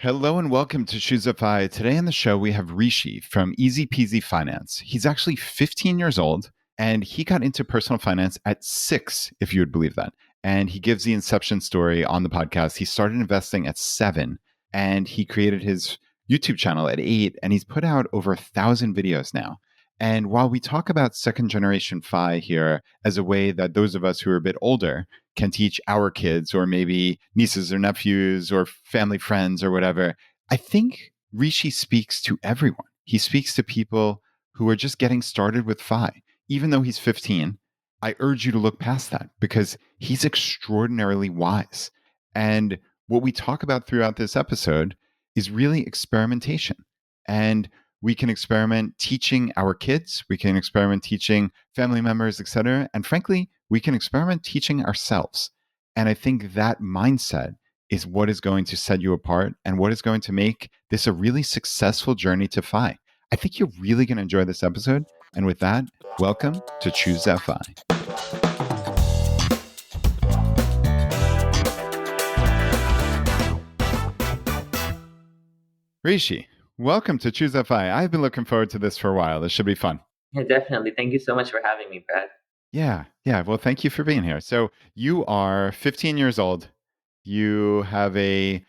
Hello and welcome to Choosify. Today on the show, we have Rishi from Easy Peasy Finance. He's actually 15 years old and he got into personal finance at 6, if you would believe that. And he gives the inception story on the podcast. He started investing at 7 and he created his YouTube channel at 8 and he's put out over 1,000 videos now. And while we talk about second generation FI here as a way that those of us who are a bit older can teach our kids or maybe nieces or nephews or family friends or whatever, I think Rishi speaks to everyone. He speaks to people who are just getting started with FI. Even though he's 15, I urge you to look past that because he's extraordinarily wise. And what we talk about throughout this episode is really experimentation. And we can experiment teaching our kids, we can experiment teaching family members, etc. And frankly, we can experiment teaching ourselves. And I think that mindset is what is going to set you apart and what is going to make this a really successful journey to FI. I think you're really going to enjoy this episode. And with that, welcome to Choose FI. Rishi, welcome to Choose FI. I've been looking forward to this for a while. This should be fun. Yeah, definitely. Thank you so much for having me, Brad. Yeah. Well, thank you for being here. So you are 15 years old. You have a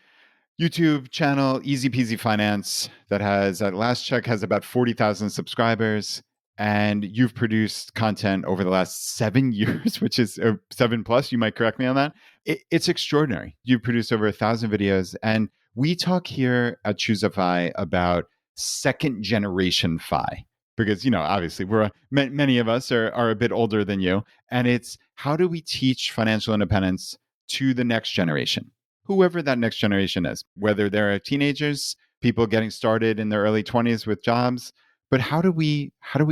YouTube channel, Easy Peasy Finance, that has, at last check, has about 40,000 subscribers. And you've produced content over the last 7 years, which is 7 plus. You might correct me on that. It's extraordinary. You've produced over 1,000 videos. And we talk here at Choosify about second generation FI because, obviously many of us are a bit older than you. And it's how do we teach financial independence to the next generation? Whoever that next generation is, whether they're teenagers, people getting started in their early 20s with jobs, but how do we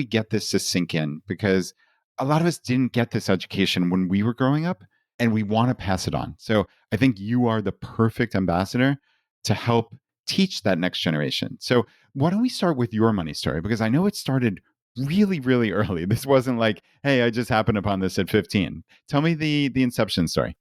get this to sink in? Because a lot of us didn't get this education when we were growing up, and we want to pass it on. So I think you are the perfect ambassador to help teach that next generation. So why don't we start with your money story? Because I know it started really, really early. This wasn't like, hey, I just happened upon this at 15. Tell me the inception story.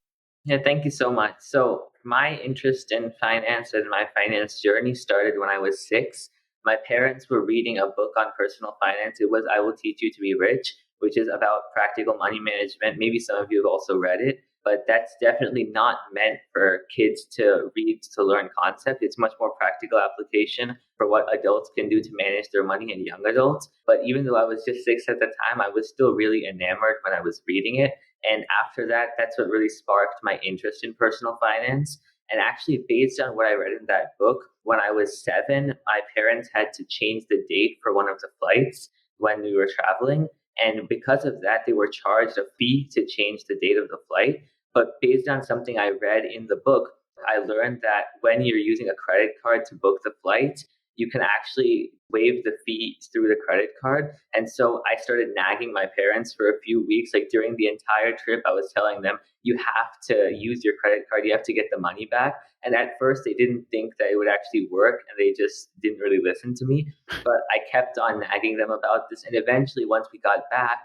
Yeah, thank you so much. So my interest in finance and my finance journey started when I was 6. My parents were reading a book on personal finance. It was I Will Teach You to Be Rich, which is about practical money management. Maybe some of you have also read it, but that's definitely not meant for kids to read to learn concept. It's much more practical application for what adults can do to manage their money and young adults. But even though I was just 6 at the time, I was still really enamored when I was reading it. And after that, that's what really sparked my interest in personal finance. And actually, based on what I read in that book, when I was 7, my parents had to change the date for one of the flights when we were traveling. And because of that, they were charged a fee to change the date of the flight. But based on something I read in the book, I learned that when you're using a credit card to book the flight, you can actually waive the fee through the credit card. And so I started nagging my parents for a few weeks. Like during the entire trip, I was telling them, you have to use your credit card. You have to get the money back. And at first, they didn't think that it would actually work. And they just didn't really listen to me. But I kept on nagging them about this. And eventually, once we got back,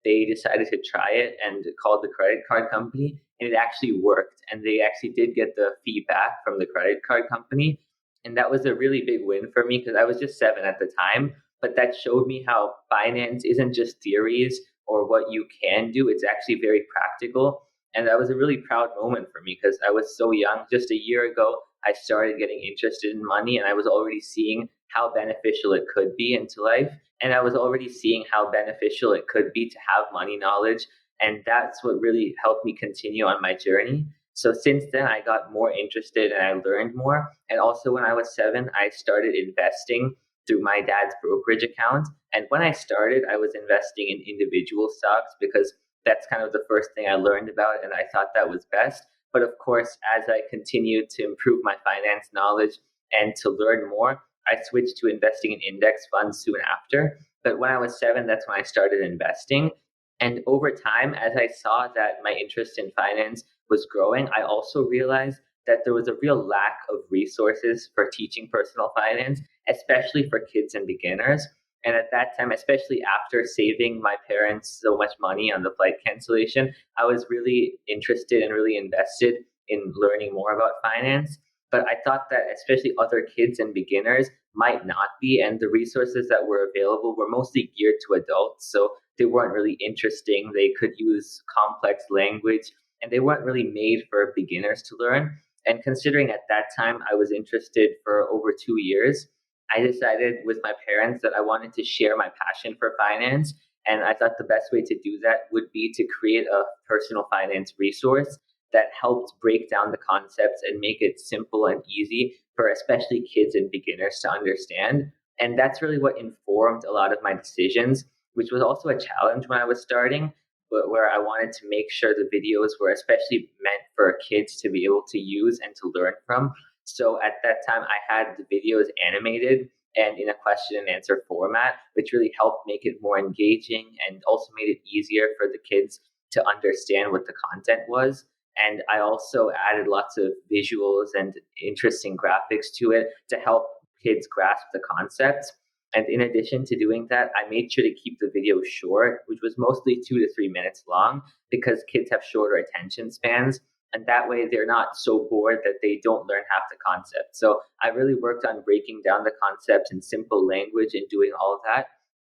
they decided to try it and called the credit card company. And it actually worked. And they actually did get the fee back from the credit card company. And that was a really big win for me because I was just 7 at the time. But that showed me how finance isn't just theories or what you can do. It's actually very practical. And that was a really proud moment for me because I was so young. Just a year ago, I started getting interested in money and I was already seeing how beneficial it could be into life. And I was already seeing how beneficial it could be to have money knowledge. And that's what really helped me continue on my journey. So since then, I got more interested and I learned more. And also when I was 7, I started investing through my dad's brokerage account. And when I started, I was investing in individual stocks because that's kind of the first thing I learned about. And I thought that was best. But of course, as I continued to improve my finance knowledge and to learn more, I switched to investing in index funds soon after. But when I was 7, that's when I started investing. And over time, as I saw that my interest in finance was growing, I also realized that there was a real lack of resources for teaching personal finance, especially for kids and beginners. And at that time, especially after saving my parents so much money on the flight cancellation, I was really interested and really invested in learning more about finance. but I thought that especially other kids and beginners might not be. And the resources that were available were mostly geared to adults. So they weren't really interesting. They could use complex language and they weren't really made for beginners to learn. And considering at that time I was interested for over 2 years, I decided with my parents that I wanted to share my passion for finance. And I thought the best way to do that would be to create a personal finance resource that helped break down the concepts and make it simple and easy for especially kids and beginners to understand. And that's really what informed a lot of my decisions, which was also a challenge when I was starting, but where I wanted to make sure the videos were especially meant for kids to be able to use and to learn from. So at that time, I had the videos animated and in a question and answer format, which really helped make it more engaging and also made it easier for the kids to understand what the content was. And I also added lots of visuals and interesting graphics to it to help kids grasp the concepts. And in addition to doing that, I made sure to keep the video short, which was mostly 2 to 3 minutes long, because kids have shorter attention spans. And that way they're not so bored that they don't learn half the concept. So I really worked on breaking down the concepts in simple language and doing all of that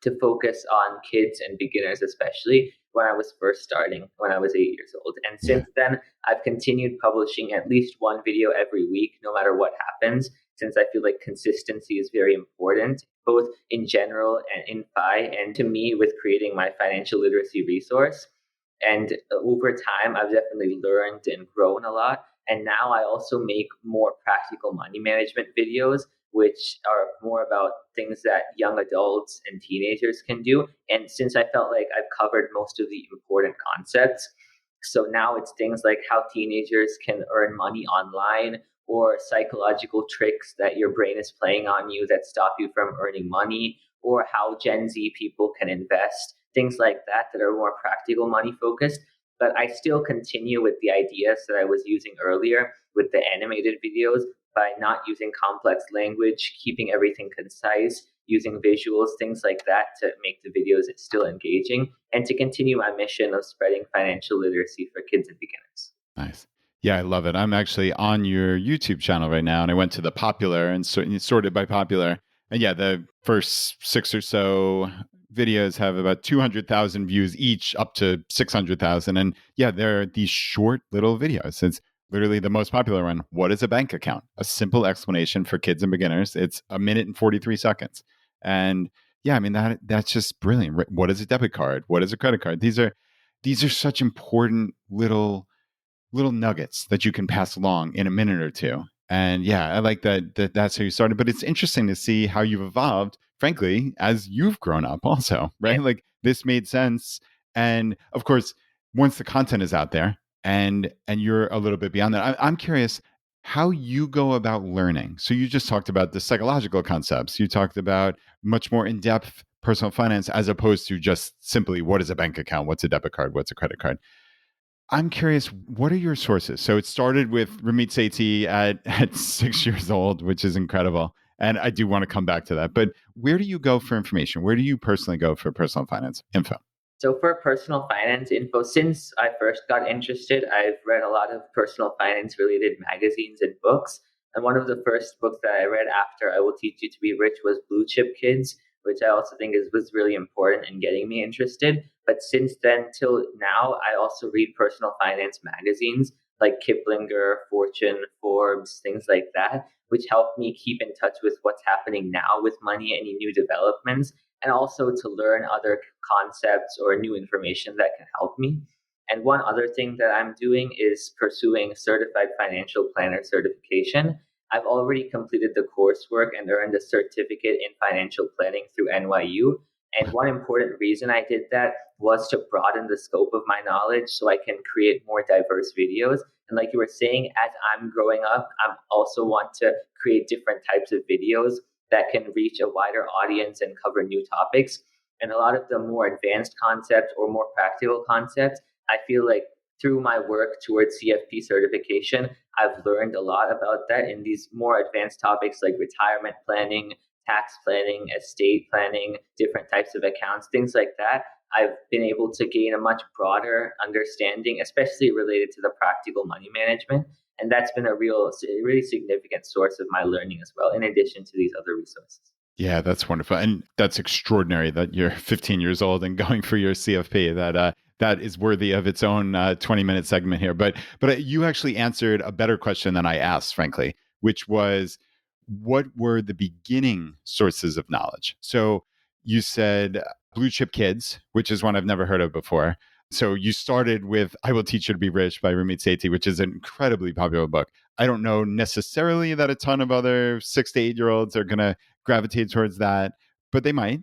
to focus on kids and beginners, especially when I was first starting, when I was 8 years old. And Yeah. since then, I've continued publishing at least one video every week, no matter what happens, since I feel like consistency is very important, both in general and in FI, and to me with creating my financial literacy resource. And over time, I've definitely learned and grown a lot. And now I also make more practical money management videos, which are more about things that young adults and teenagers can do. And since I felt like I've covered most of the important concepts, so now it's things like how teenagers can earn money online or psychological tricks that your brain is playing on you that stop you from earning money, or how Gen Z people can invest, things like that that are more practical money focused. But I still continue with the ideas that I was using earlier with the animated videos by not using complex language, keeping everything concise, using visuals, things like that to make the videos still engaging, and to continue my mission of spreading financial literacy for kids and beginners. Nice. Yeah, I love it. I'm actually on your YouTube channel right now, and I went to the popular and sorted by popular. And yeah, the first six or so videos have about 200,000 views each, up to 600,000. And yeah, they're these short little videos. It's literally the most popular one. What is a bank account? A simple explanation for kids and beginners. It's a minute and 43 seconds. And yeah, I mean that's just brilliant. What is a debit card? What is a credit card? These are such important little nuggets that you can pass along in a minute or two. And yeah, I like that's how you started. But it's interesting to see how you've evolved, frankly, as you've grown up also, Yeah. right? Like this made sense. And of course, once the content is out there and you're a little bit beyond that, I'm curious how you go about learning. So you just talked about the psychological concepts. You talked about much more in-depth personal finance as opposed to just simply what is a bank account, what's a debit card, what's a credit card. I'm curious, what are your sources? So it started with Ramit Sethi at 6 years old, which is incredible. And I do want to come back to that. But where do you go for information? Where do you personally go for personal finance info? So for personal finance info, since I first got interested, I've read a lot of personal finance related magazines and books. And one of the first books that I read after I Will Teach You to Be Rich was Blue Chip Kids, which I also think was really important in getting me interested. But since then till now, I also read personal finance magazines like Kiplinger, Fortune, Forbes, things like that, which help me keep in touch with what's happening now with money, any new developments, and also to learn other concepts or new information that can help me. And one other thing that I'm doing is pursuing certified financial planner certification. I've already completed the coursework and earned a certificate in financial planning through NYU. And one important reason I did that was to broaden the scope of my knowledge so I can create more diverse videos. And like you were saying, as I'm growing up, I also want to create different types of videos that can reach a wider audience and cover new topics. And a lot of the more advanced concepts or more practical concepts, I feel like through my work towards CFP certification, I've learned a lot about that in these more advanced topics like retirement planning, tax planning, estate planning, different types of accounts, things like that. I've been able to gain a much broader understanding, especially related to the practical money management. And that's been a really significant source of my learning as well, in addition to these other resources. Yeah, that's wonderful, and that's extraordinary that you're 15 years old and going for your CFP. That is worthy of its own 20-minute segment here. But you actually answered a better question than I asked, frankly, which was, what were the beginning sources of knowledge? So you said Blue Chip Kids, which is one I've never heard of before. So you started with I Will Teach You to Be Rich by Ramit Sethi, which is an incredibly popular book. I don't know necessarily that a ton of other 6 to 8 year olds are going to gravitate towards that, but they might,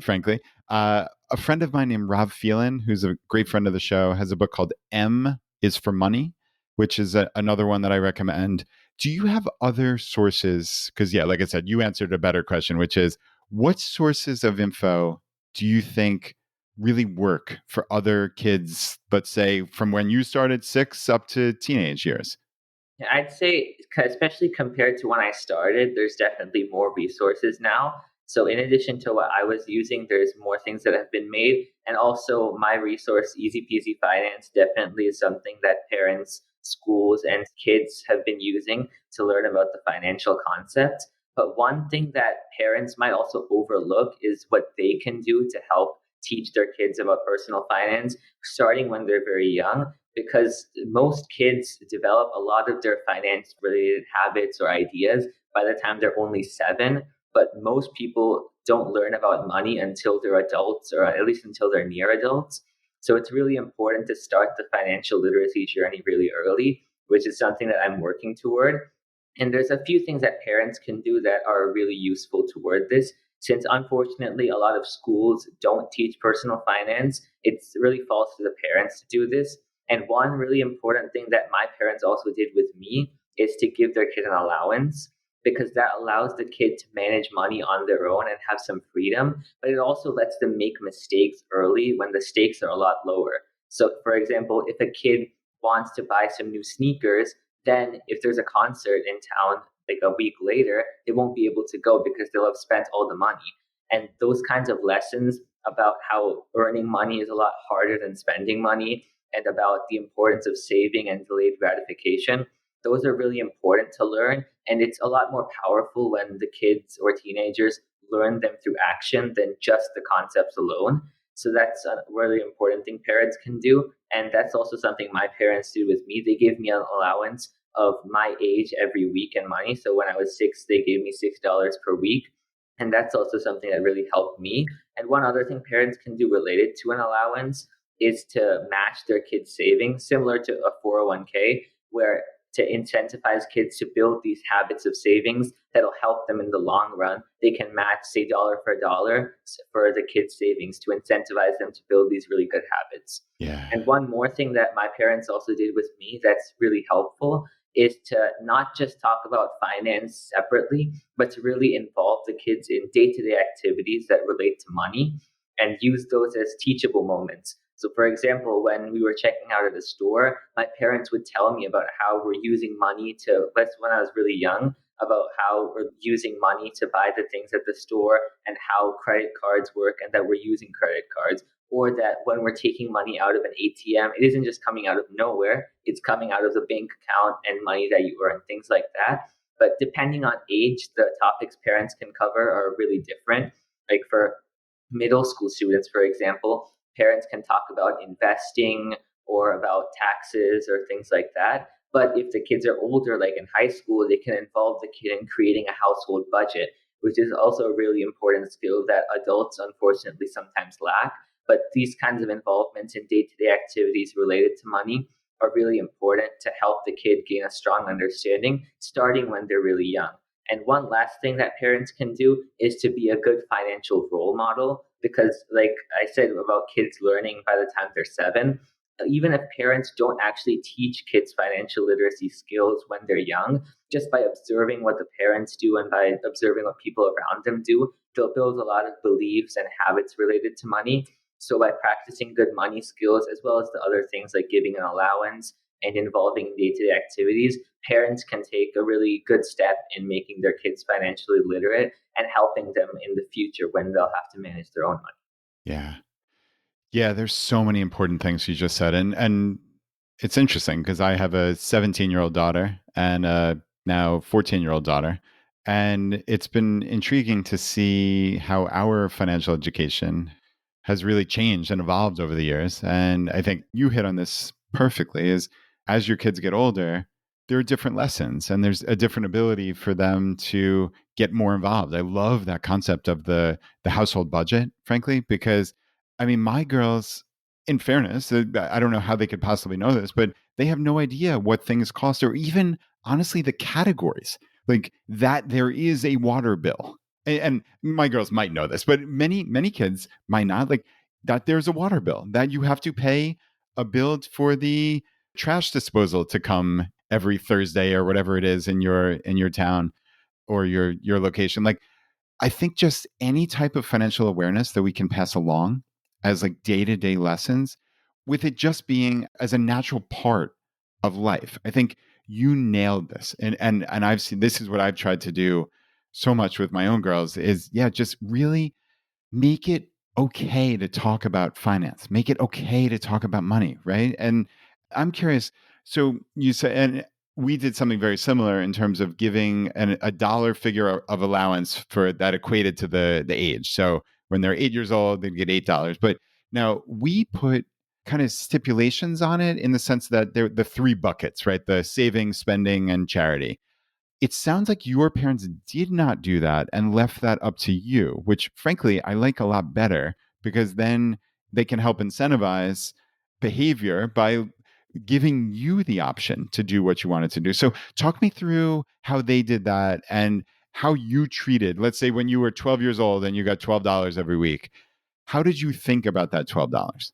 frankly. A friend of mine named Rob Phelan, who's a great friend of the show, has a book called M is for Money, which is another one that I recommend. Do you have other sources? Because, yeah, like I said, you answered a better question, which is, what sources of info do you think really work for other kids, let's say from when you started 6 up to teenage years? Yeah, I'd say, especially compared to when I started, there's definitely more resources now. So, in addition to what I was using, there's more things that have been made. And also, my resource, Easy Peasy Finance, definitely is something that parents, schools, and kids have been using to learn about the financial concepts. But one thing that parents might also overlook is what they can do to help teach their kids about personal finance, starting when they're very young, because most kids develop a lot of their finance related habits or ideas by the time they're only 7. But most people don't learn about money until they're adults, or at least until they're near adults. So it's really important to start the financial literacy journey really early, which is something that I'm working toward. And there's a few things that parents can do that are really useful toward this. Since unfortunately a lot of schools don't teach personal finance, it really falls to the parents to do this. And one really important thing that my parents also did with me is to give their kid an allowance, because that allows the kid to manage money on their own and have some freedom, but it also lets them make mistakes early when the stakes are a lot lower. So, for example, if a kid wants to buy some new sneakers, then if there's a concert in town like a week later, they won't be able to go because they'll have spent all the money. And those kinds of lessons about how earning money is a lot harder than spending money, and about the importance of saving and delayed gratification, those are really important to learn. And it's a lot more powerful when the kids or teenagers learn them through action than just the concepts alone. So that's a really important thing parents can do. And that's also something my parents did with me. They gave me an allowance of my age every week in money. So when I was 6, they gave me $6 per week. And that's also something that really helped me. And one other thing parents can do related to an allowance is to match their kids' savings, similar to a 401k, where to incentivize kids to build these habits of savings that'll help them in the long run. They can match, say, dollar for dollar for the kids' savings to incentivize them to build these really good habits. Yeah. And one more thing that my parents also did with me that's really helpful is to not just talk about finance separately, but to really involve the kids in day to day activities that relate to money and use those as teachable moments. So, for example, when we were checking out at a store, my parents would tell me about how we're using money to, that's when I was really young, about how we're using money to buy the things at the store and how credit cards work and that we're using credit cards. Or that when we're taking money out of an ATM, it isn't just coming out of nowhere, it's coming out of the bank account and money that you earn, things like that. But depending on age, the topics parents can cover are really different. Like for middle school students, for example, parents can talk about investing or about taxes or things like that. But if the kids are older, like in high school, they can involve the kid in creating a household budget, which is also a really important skill that adults unfortunately sometimes lack. But these kinds of involvements in day to day activities related to money are really important to help the kid gain a strong understanding starting when they're really young. And one last thing that parents can do is to be a good financial role model, because, like I said about kids learning by the time they're 7, even if parents don't actually teach kids financial literacy skills when they're young, just by observing what the parents do and by observing what people around them do, they'll build a lot of beliefs and habits related to money. So, by practicing good money skills, as well as the other things like giving an allowance and involving day to day activities, parents can take a really good step in making their kids financially literate and helping them in the future when they'll have to manage their own money. Yeah. Yeah, there's so many important things you just said. And It's interesting because I have a 17-year-old daughter and a now 14-year-old daughter. And it's been intriguing to see how our financial education has really changed and evolved over the years. And I think you hit on this perfectly is as your kids get older, there are different lessons and there's a different ability for them to get more involved. I love that concept of the household budget, frankly, because I mean, my girls, in fairness, I don't know how they could possibly know this, but they have no idea what things cost or even honestly the categories. Like that there is a water bill. And my girls might know this, but many kids might not, like that there's a water bill, that you have to pay a bill for the trash disposal to come every Thursday or whatever it is in your town or your location. Like I think just any type of financial awareness that we can pass along as like day-to-day lessons, with it just being as a natural part of life. I think you nailed this. And I've seen, this is what I've tried to do so much with my own girls is, yeah, just really make it okay to talk about finance. Make it okay to talk about money, right? And I'm curious. So you said, and we did something very similar in terms of giving a dollar figure of allowance for that equated to the age. So when they're 8 years old, they'd get $8. But now we put kind of stipulations on it in the sense that they're the three buckets, right? The saving, spending, and charity. It sounds like your parents did not do that and left that up to you, which frankly I like a lot better because then they can help incentivize behavior by giving you the option to do what you wanted to do. So talk me through how they did that and how you treated, let's say when you were 12 years old and you got $12 every week. How did you think about that $12?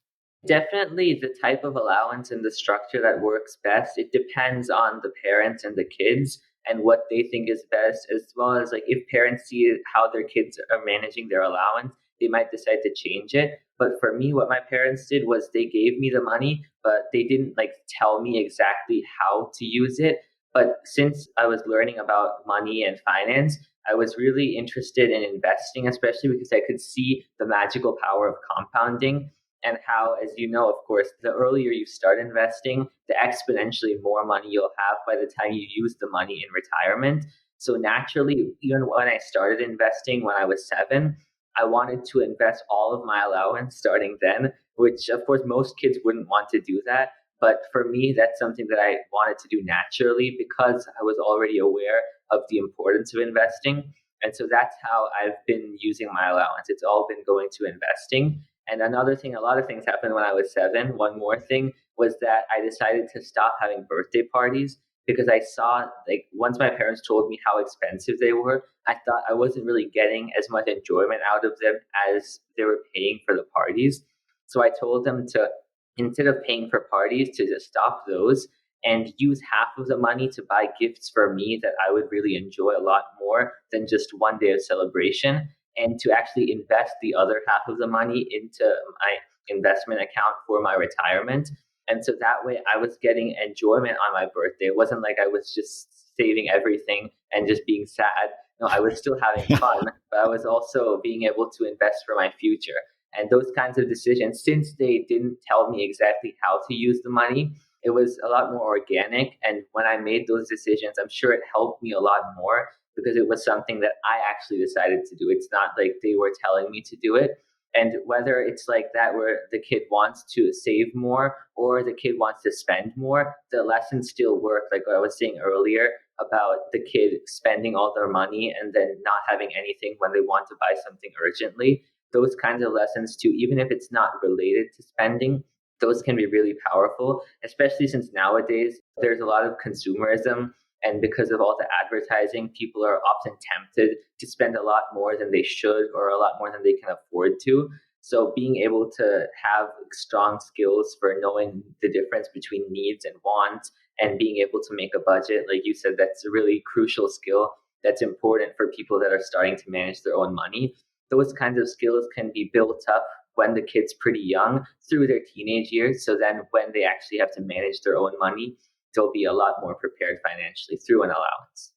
Definitely the type of allowance and the structure that works best. It depends on the parents and the kids and what they think is best, as well as like if parents see how their kids are managing their allowance, they might decide to change it. But for me, what my parents did was they gave me the money, but they didn't like tell me exactly how to use it. But since I was learning about money and finance, I was really interested in investing, especially because I could see the magical power of compounding and how, as you know, of course, the earlier you start investing, the exponentially more money you'll have by the time you use the money in retirement. So naturally, even when I started investing when I was 7, I wanted to invest all of my allowance starting then, which of course most kids wouldn't want to do that. But for me, that's something that I wanted to do naturally because I was already aware of the importance of investing. And so that's how I've been using my allowance. It's all been going to investing. And another thing, a lot of things happened when I was 7. One more thing was that I decided to stop having birthday parties because I saw, like, once my parents told me how expensive they were, I thought I wasn't really getting as much enjoyment out of them as they were paying for the parties. So I told them to, instead of paying for parties, to just stop those and use half of the money to buy gifts for me that I would really enjoy a lot more than just one day of celebration, and to actually invest the other half of the money into my investment account for my retirement. And so that way I was getting enjoyment on my birthday. It wasn't like I was just saving everything and just being sad. No, I was still having fun, but I was also being able to invest for my future. And those kinds of decisions, since they didn't tell me exactly how to use the money, it was a lot more organic. And when I made those decisions, I'm sure it helped me a lot more because it was something that I actually decided to do. It's not like they were telling me to do it. And whether it's like that where the kid wants to save more or the kid wants to spend more, the lessons still work. Like what I was saying earlier about the kid spending all their money and then not having anything when they want to buy something urgently. Those kinds of lessons too, even if it's not related to spending, those can be really powerful, especially since nowadays there's a lot of consumerism, and because of all the advertising, people are often tempted to spend a lot more than they should or a lot more than they can afford to. So being able to have strong skills for knowing the difference between needs and wants and being able to make a budget, like you said, that's a really crucial skill that's important for people that are starting to manage their own money. Those kinds of skills can be built up when the kid's pretty young through their teenage years. So then when they actually have to manage their own money, they'll be a lot more prepared financially through an allowance.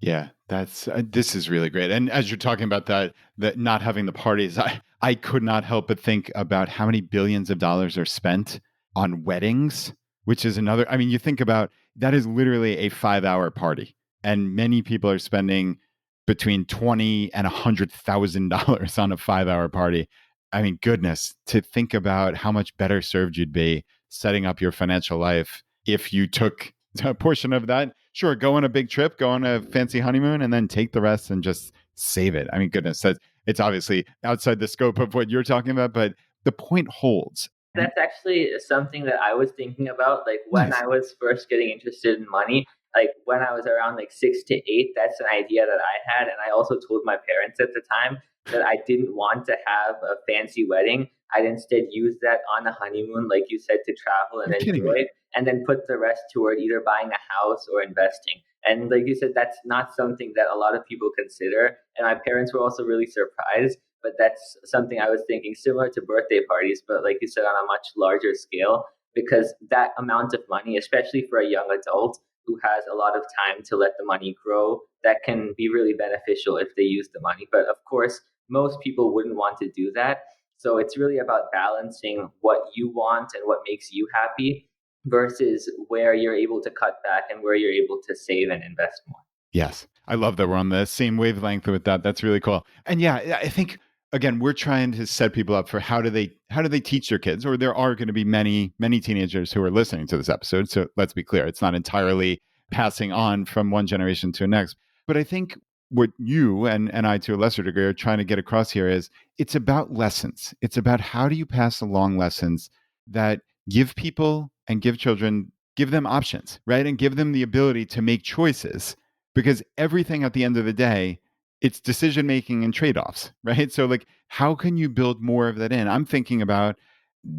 Yeah, that's this is really great. And as you're talking about that not having the parties, I could not help but think about how many billions of dollars are spent on weddings which is another. I mean, you think about that is literally a 5 hour party, and many people are spending between $20 and $100,000 on a 5 hour party. I mean, goodness, to think about how much better served you'd be setting up your financial life if you took a portion of that. Sure, go on a big trip, go on a fancy honeymoon, and then take the rest and just save it. I mean, goodness, it's obviously outside the scope of what you're talking about, but the point holds. That's actually something that I was thinking about. Like when Nice. I was first getting interested in money, like when I was around like 6 to 8, that's an idea that I had. And I also told my parents at the time that I didn't want to have a fancy wedding. I'd instead use that on a honeymoon, like you said, to travel and You're kidding me. enjoy, and then put the rest toward either buying a house or investing. And like you said, that's not something that a lot of people consider. And my parents were also really surprised, but that's something I was thinking, similar to birthday parties, but like you said, on a much larger scale, because that amount of money, especially for a young adult who has a lot of time to let the money grow, that can be really beneficial if they use the money. But of course, most people wouldn't want to do that. So it's really about balancing what you want and what makes you happy versus where you're able to cut back and where you're able to save and invest more. Yes. I love that we're on the same wavelength with that. That's really cool. And yeah, I think again, we're trying to set people up for how do they teach their kids, or there are going to be many teenagers who are listening to this episode. So let's be clear, it's not entirely passing on from one generation to the next. But I think what you and I to a lesser degree are trying to get across here is it's about lessons. It's about how do you pass along lessons that give people and give children, give them options, right? And give them the ability to make choices, because everything at the end of the day, it's decision making and trade-offs, right? So like how can you build more of that in? I'm thinking about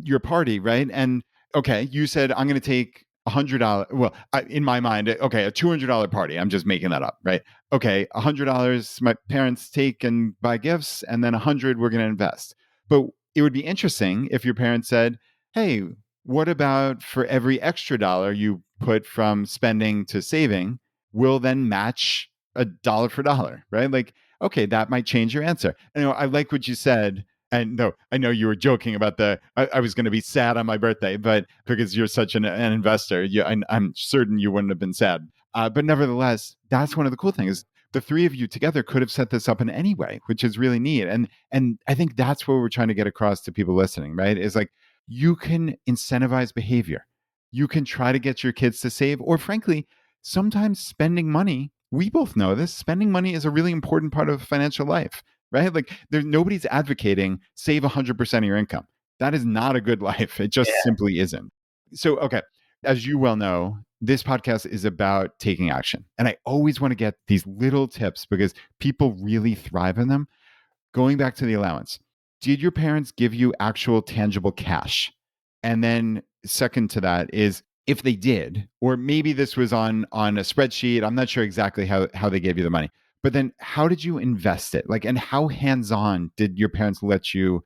your party, right? And okay, you said I'm going to take $100. Well, in my mind, okay, a $200 party. I'm just making that up, right? Okay, $100 my parents take and buy gifts, and then 100 we're going to invest. But it would be interesting if your parents said, "Hey, what about for every extra dollar you put from spending to saving, we'll then match a dollar for dollar," right? Like, okay, that might change your answer. I like what you said. And no, I know you were joking about I was going to be sad on my birthday, but because you're such an investor, I'm certain you wouldn't have been sad. But nevertheless, that's one of the cool things. The three of you together could have set this up in any way, which is really neat. And I think that's what we're trying to get across to people listening, right? Is like you can incentivize behavior. You can try to get your kids to save, or frankly, sometimes spending money. We both know this. Spending money is a really important part of financial life, right? Like there's nobody's advocating save 100% of your income. That is not a good life. It just Yeah. simply isn't. So, okay, as you well know, this podcast is about taking action. And I always want to get these little tips because people really thrive in them. Going back to the allowance, did your parents give you actual tangible cash? And then second to that is if they did, or maybe this was on a spreadsheet, I'm not sure exactly how they gave you the money. But then how did you invest it? Like, and how hands-on did your parents let you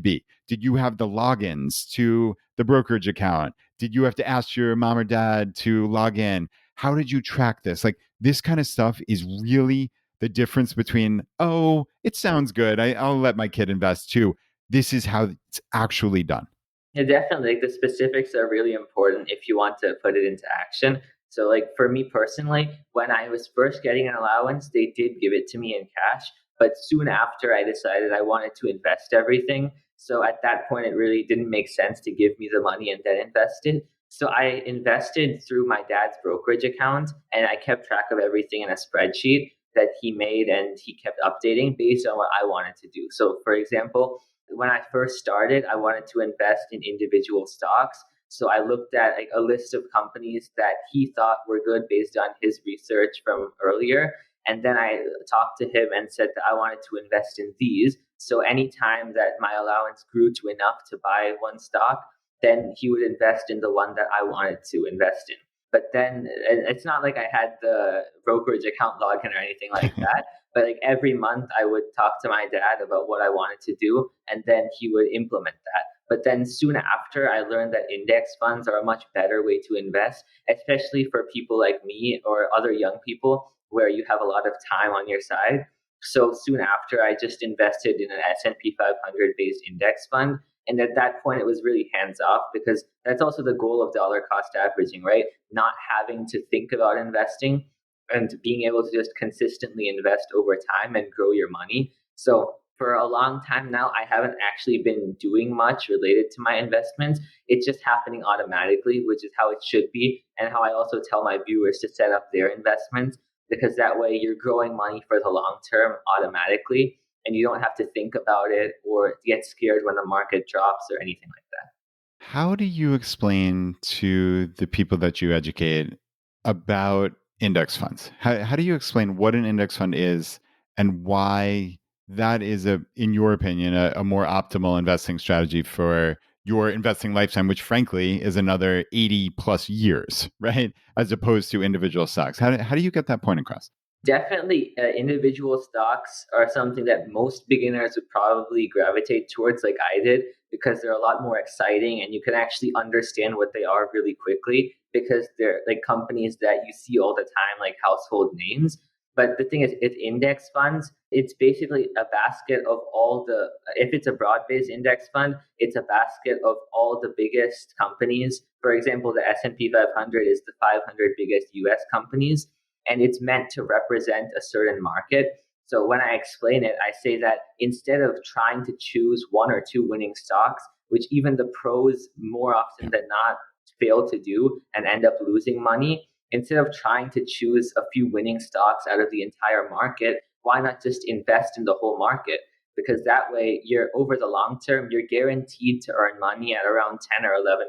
be? Did you have the logins to the brokerage account? Did you have to ask your mom or dad to log in? How did you track this? Like this kind of stuff is really the difference between, oh, it sounds good, I'll let my kid invest too. This is how it's actually done. Yeah, definitely. Like the specifics are really important if you want to put it into action. So, like for me personally, when I was first getting an allowance, they did give it to me in cash. But soon after, I decided I wanted to invest everything. So at that point, it really didn't make sense to give me the money and then invest it. So I invested through my dad's brokerage account, and I kept track of everything in a spreadsheet that he made, and he kept updating based on what I wanted to do. So, for example, when I first started, I wanted to invest in individual stocks. So I looked at like a list of companies that he thought were good based on his research from earlier. And then I talked to him and said that I wanted to invest in these. So anytime that my allowance grew to enough to buy one stock, then he would invest in the one that I wanted to invest in. But then it's not like I had the brokerage account login or anything like that. But like every month, I would talk to my dad about what I wanted to do, and then he would implement that. But then soon after, I learned that index funds are a much better way to invest, especially for people like me or other young people where you have a lot of time on your side. So soon after, I just invested in an S&P 500 based index fund, And at that point, it was really hands off because that's also the goal of dollar cost averaging, right? Not having to think about investing and being able to just consistently invest over time and grow your money. So for a long time now, I haven't actually been doing much related to my investments. It's just happening automatically, which is how it should be, and how I also tell my viewers to set up their investments, because that way you're growing money for the long term automatically, and you don't have to think about it or get scared when the market drops or anything like that. How do you explain to the people that you educate about index funds? How do you explain what an index fund is and why that is in your opinion, a more optimal investing strategy for your investing lifetime, which frankly is another 80 plus years, right? As opposed to individual stocks. How do you get that point across? Definitely, individual stocks are something that most beginners would probably gravitate towards, like I did, because they're a lot more exciting and you can actually understand what they are really quickly because they're like companies that you see all the time, like household names. But the thing is, it's index funds. It's basically a basket of all the, if it's a broad based index fund, it's a basket of all the biggest companies. For example, the S&P 500 is the 500 biggest US companies, and it's meant to represent a certain market. So when I explain it, I say that instead of trying to choose one or two winning stocks, which even the pros more often than not fail to do and end up losing money, instead of trying to choose a few winning stocks out of the entire market, why not just invest in the whole market? Because that way, you're over the long term, you're guaranteed to earn money at around 10 or 11%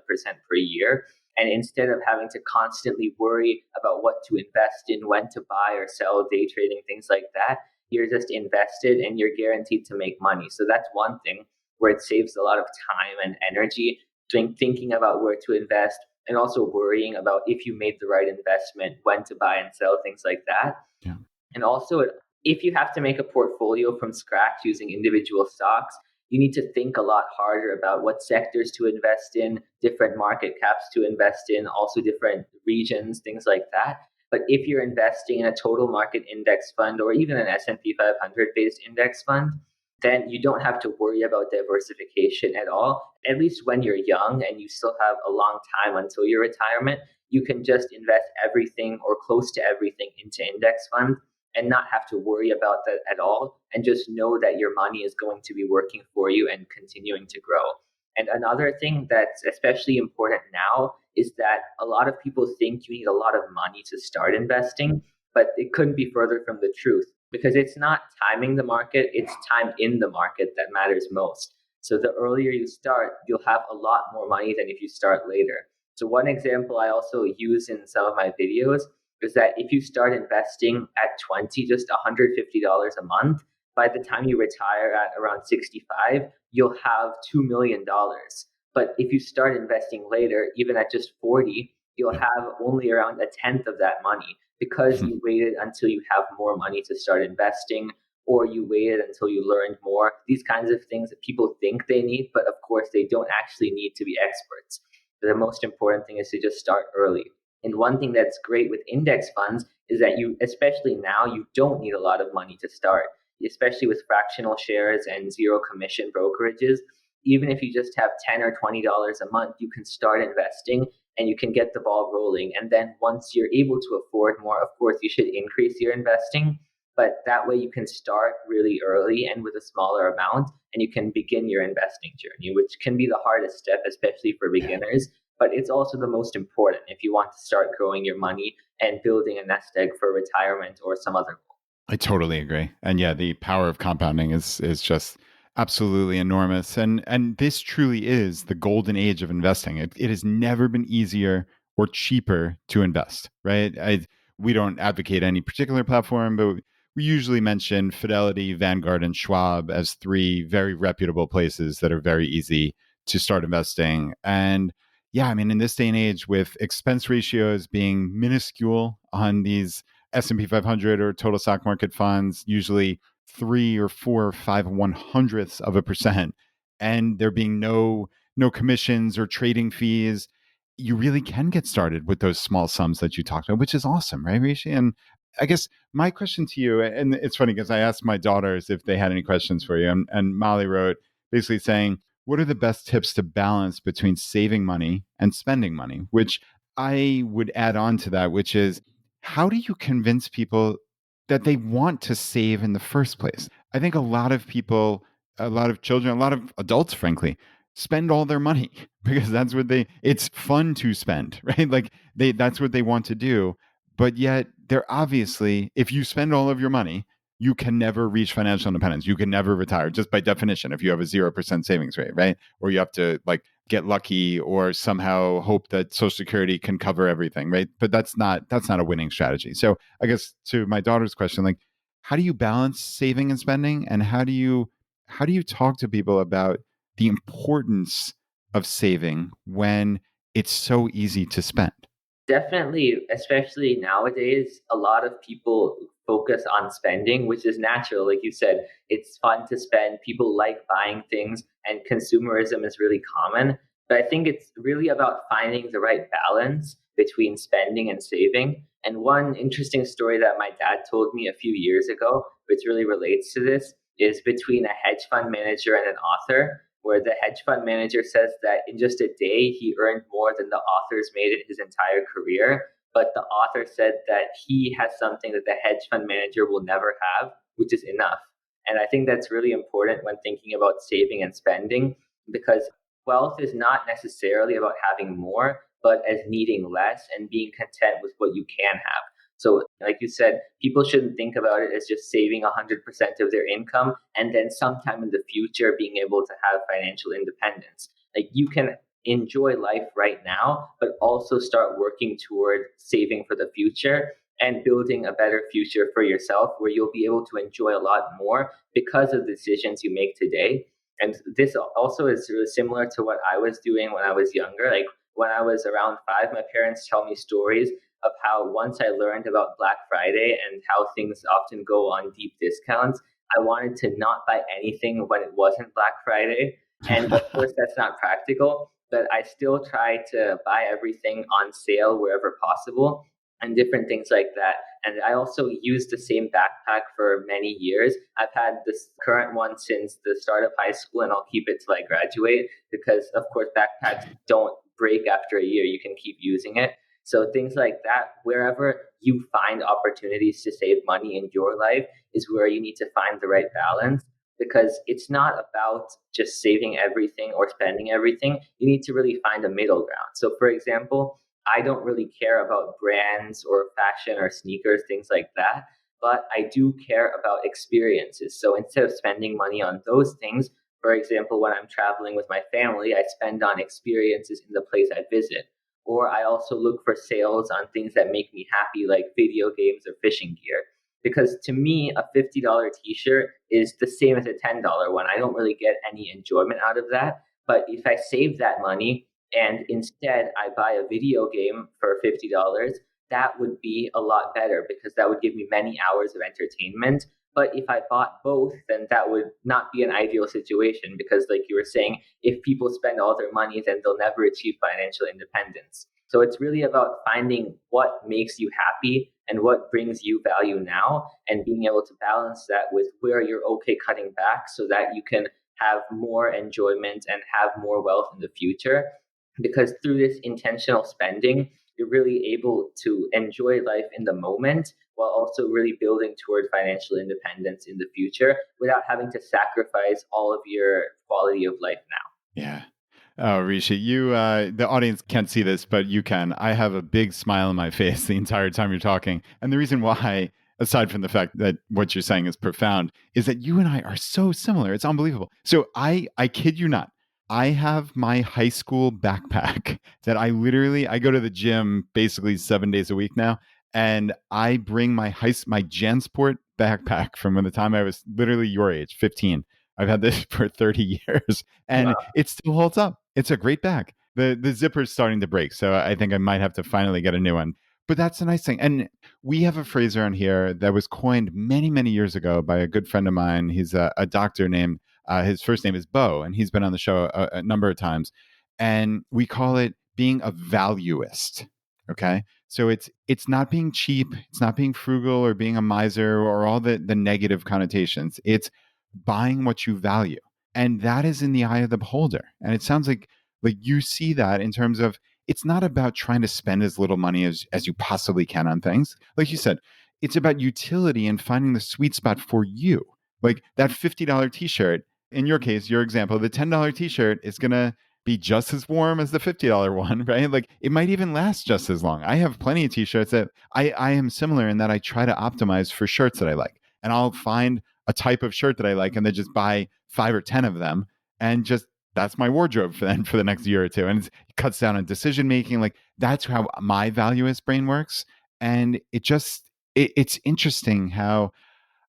per year. And instead of having to constantly worry about what to invest in, when to buy or sell, day trading, things like that, you're just invested and you're guaranteed to make money. So that's one thing where it saves a lot of time and energy thinking about where to invest and also worrying about if you made the right investment, when to buy and sell, things like that. Yeah. And also, if you have to make a portfolio from scratch using individual stocks, you need to think a lot harder about what sectors to invest in, different market caps to invest in, also different regions, things like that. But if you're investing in a total market index fund or even an S&P 500 based index fund, then you don't have to worry about diversification at all. At least when you're young and you still have a long time until your retirement, you can just invest everything or close to everything into index funds and not have to worry about that at all, and just know that your money is going to be working for you and continuing to grow. And another thing that's especially important now is that a lot of people think you need a lot of money to start investing, but it couldn't be further from the truth because it's not timing the market, it's time in the market that matters most. So the earlier you start, you'll have a lot more money than if you start later. So one example I also use in some of my videos is that if you start investing at 20, just $150 a month, by the time you retire at around 65, you'll have $2 million. But if you start investing later, even at just 40, you'll have only around a tenth of that money because you waited until you have more money to start investing, or you waited until you learned more. These kinds of things that people think they need, but of course they don't actually need to be experts. The most important thing is to just start early. And one thing that's great with index funds is that you, especially now, you don't need a lot of money to start, especially with fractional shares and zero commission brokerages. Even if you just have $10 or $20 a month, you can start investing and you can get the ball rolling. And then once you're able to afford more, of course, you should increase your investing. But that way you can start really early and with a smaller amount, and you can begin your investing journey, which can be the hardest step, especially for beginners. But it's also the most important if you want to start growing your money and building a nest egg for retirement or some other goal. I totally agree. And yeah, the power of compounding is just absolutely enormous. And this truly is the golden age of investing. It has never been easier or cheaper to invest, right? We don't advocate any particular platform, but we usually mention Fidelity, Vanguard, and Schwab as three very reputable places that are very easy to start investing. And yeah, I mean, in this day and age, with expense ratios being minuscule on these S&P 500 or total stock market funds, usually 3 or 4 or 5/100ths of a percent, and there being no commissions or trading fees, you really can get started with those small sums that you talked about, which is awesome, right, Rishi? And I guess my question to you, and it's funny because I asked my daughters if they had any questions for you, and Molly wrote basically saying, what are the best tips to balance between saving money and spending money? Which I would add on to that, which is, how do you convince people that they want to save in the first place? I think a lot of people, a lot of children, a lot of adults, frankly, spend all their money because that's what it's fun to spend, right? Like that's what they want to do. But yet they're obviously, if you spend all of your money, you can never reach financial independence. You can never retire just by definition if you have a 0% savings rate, right? Or you have to like get lucky or somehow hope that Social Security can cover everything, right? But that's not a winning strategy. So I guess to my daughter's question, like, how do you balance saving and spending, and how do you talk to people about the importance of saving when it's so easy to spend? Definitely, especially nowadays, a lot of people focus on spending, which is natural. Like you said, it's fun to spend. People like buying things, and consumerism is really common. But I think it's really about finding the right balance between spending and saving. And one interesting story that my dad told me a few years ago, which really relates to this, is between a hedge fund manager and an author, where the hedge fund manager says that in just a day he earned more than the author's made in his entire career. But the author said that he has something that the hedge fund manager will never have, which is enough. And I think that's really important when thinking about saving and spending, because wealth is not necessarily about having more, but as needing less and being content with what you can have. So, like you said, people shouldn't think about it as just saving 100% of their income and then sometime in the future being able to have financial independence. Like, you can enjoy life right now, but also start working toward saving for the future and building a better future for yourself where you'll be able to enjoy a lot more because of the decisions you make today. And this also is really similar to what I was doing when I was younger. Like, when I was around 5, my parents tell me stories of how once I learned about Black Friday and how things often go on deep discounts, I wanted to not buy anything when it wasn't Black Friday. And of course, that's not practical, but I still try to buy everything on sale wherever possible and different things like that. And I also use the same backpack for many years. I've had this current one since the start of high school, and I'll keep it till I graduate because, of course, backpacks don't break after a year. You can keep using it. So things like that, wherever you find opportunities to save money in your life is where you need to find the right balance, because it's not about just saving everything or spending everything. You need to really find a middle ground. So for example, I don't really care about brands or fashion or sneakers, things like that, but I do care about experiences. So instead of spending money on those things, for example, when I'm traveling with my family, I spend on experiences in the place I visit. Or I also look for sales on things that make me happy, like video games or fishing gear. Because to me, a $50 t shirt is the same as a $10 one. I don't really get any enjoyment out of that. But if I save that money and instead I buy a video game for $50, that would be a lot better because that would give me many hours of entertainment. But if I bought both, then that would not be an ideal situation because, like you were saying, if people spend all their money, then they'll never achieve financial independence. So it's really about finding what makes you happy and what brings you value now and being able to balance that with where you're okay cutting back so that you can have more enjoyment and have more wealth in the future. Because through this intentional spending, you're really able to enjoy life in the moment while also really building toward financial independence in the future without having to sacrifice all of your quality of life now. Yeah. Oh, Rishi, the audience can't see this, but you can. I have a big smile on my face the entire time you're talking. And the reason why, aside from the fact that what you're saying is profound, is that you and I are so similar. It's unbelievable. So I kid you not. I have my high school backpack that I go to the gym basically 7 days a week now. And I bring my JanSport backpack from when the time I was literally your age, 15. I've had this for 30 years and Wow. it still holds up. It's a great bag. The zipper's starting to break, so I think I might have to finally get a new one. But that's the nice thing. And we have a phrase around here that was coined many, many years ago by a good friend of mine. He's a doctor named, his first name is Bo, and he's been on the show a number of times. And we call it being a valuist. Okay. So it's not being cheap, it's not being frugal or being a miser or all the negative connotations. It's buying what you value. And that is in the eye of the beholder. And it sounds like you see that in terms of it's not about trying to spend as little money as you possibly can on things. Like you said, it's about utility and finding the sweet spot for you. Like that $50 t-shirt, in your case, your example, the $10 t-shirt is going to be just as warm as the $50 one, right? Like it might even last just as long. I have plenty of t-shirts that I am similar in that I try to optimize for shirts that I like. And I'll find a type of shirt that I like and then just buy 5 or 10 of them and just that's my wardrobe for the next year or two. And it cuts down on decision making. Like that's how my valueless brain works. And it's interesting how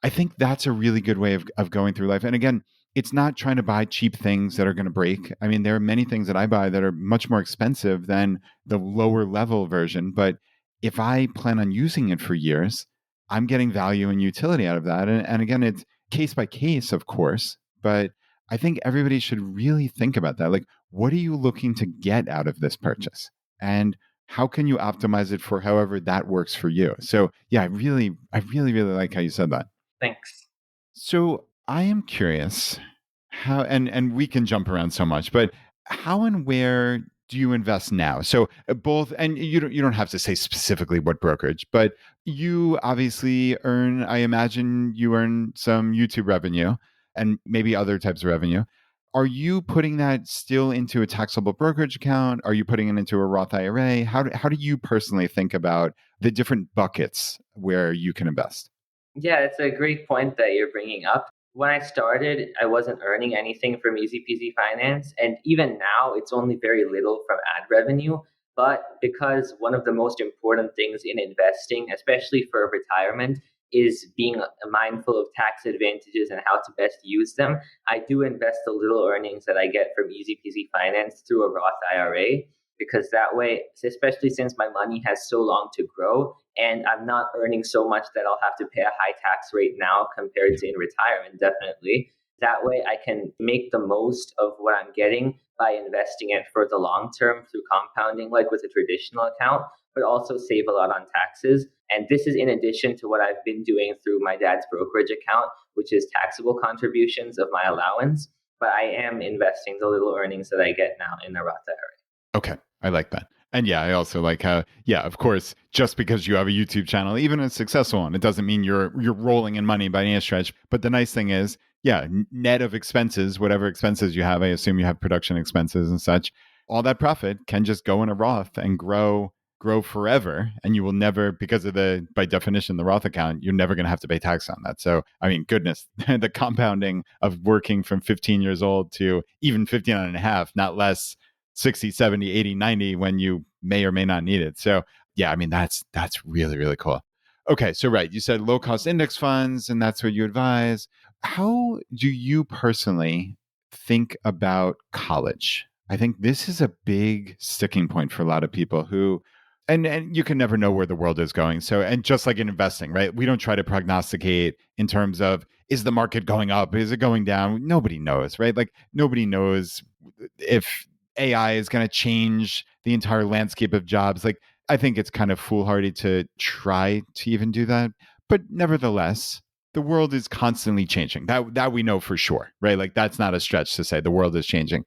I think that's a really good way of going through life. And again, it's not trying to buy cheap things that are going to break. I mean, there are many things that I buy that are much more expensive than the lower level version. But if I plan on using it for years, I'm getting value and utility out of that. And again, it's case by case, of course. But I think everybody should really think about that. Like, what are you looking to get out of this purchase? And how can you optimize it for however that works for you? So yeah, really like how you said that. Thanks. So I am curious how and we can jump around so much, but how and where do you invest now? So both and you don't have to say specifically what brokerage, but you obviously earn, I imagine you earn some YouTube revenue and maybe other types of revenue. Are you putting that still into a taxable brokerage account? Are you putting it into a Roth IRA? How do you personally think about the different buckets where you can invest? Yeah, it's a great point that you're bringing up. When I started, I wasn't earning anything from Easy Peasy Finance, and even now, it's only very little from ad revenue. But because one of the most important things in investing, especially for retirement, is being mindful of tax advantages and how to best use them, I do invest the little earnings that I get from Easy Peasy Finance through a Roth IRA because that way, especially since my money has so long to grow, and I'm not earning so much that I'll have to pay a high tax rate now compared to in retirement, definitely. That way, I can make the most of what I'm getting by investing it for the long term through compounding, like with a traditional account, but also save a lot on taxes. And this is in addition to what I've been doing through my dad's brokerage account, which is taxable contributions of my allowance. But I am investing the little earnings that I get now in the Roth IRA. Okay. I like that. And yeah, I also like how, yeah, of course, just because you have a YouTube channel, even a successful one, it doesn't mean you're rolling in money by any stretch. But the nice thing is, yeah, net of expenses, whatever expenses you have, I assume you have production expenses and such, all that profit can just go in a Roth and grow forever. And you will never, because of the by definition, the Roth account, you're never gonna have to pay tax on that. So I mean, goodness, the compounding of working from 15 years old to even 59 and a half, not less 60, 70, 80, 90 when you may or may not need it. So, yeah, I mean, that's really, really cool. Okay, so right, you said low cost index funds, and that's what you advise. How do you personally think about college? I think this is a big sticking point for a lot of people who and you can never know where the world is going. So and just like in investing, right? We don't try to prognosticate in terms of is the market going up? Is it going down? Nobody knows, right? Like nobody knows if AI is going to change the entire landscape of jobs. Like, I think it's kind of foolhardy to try to even do that. But nevertheless, the world is constantly changing. That we know for sure, right? Like that's not a stretch to say the world is changing.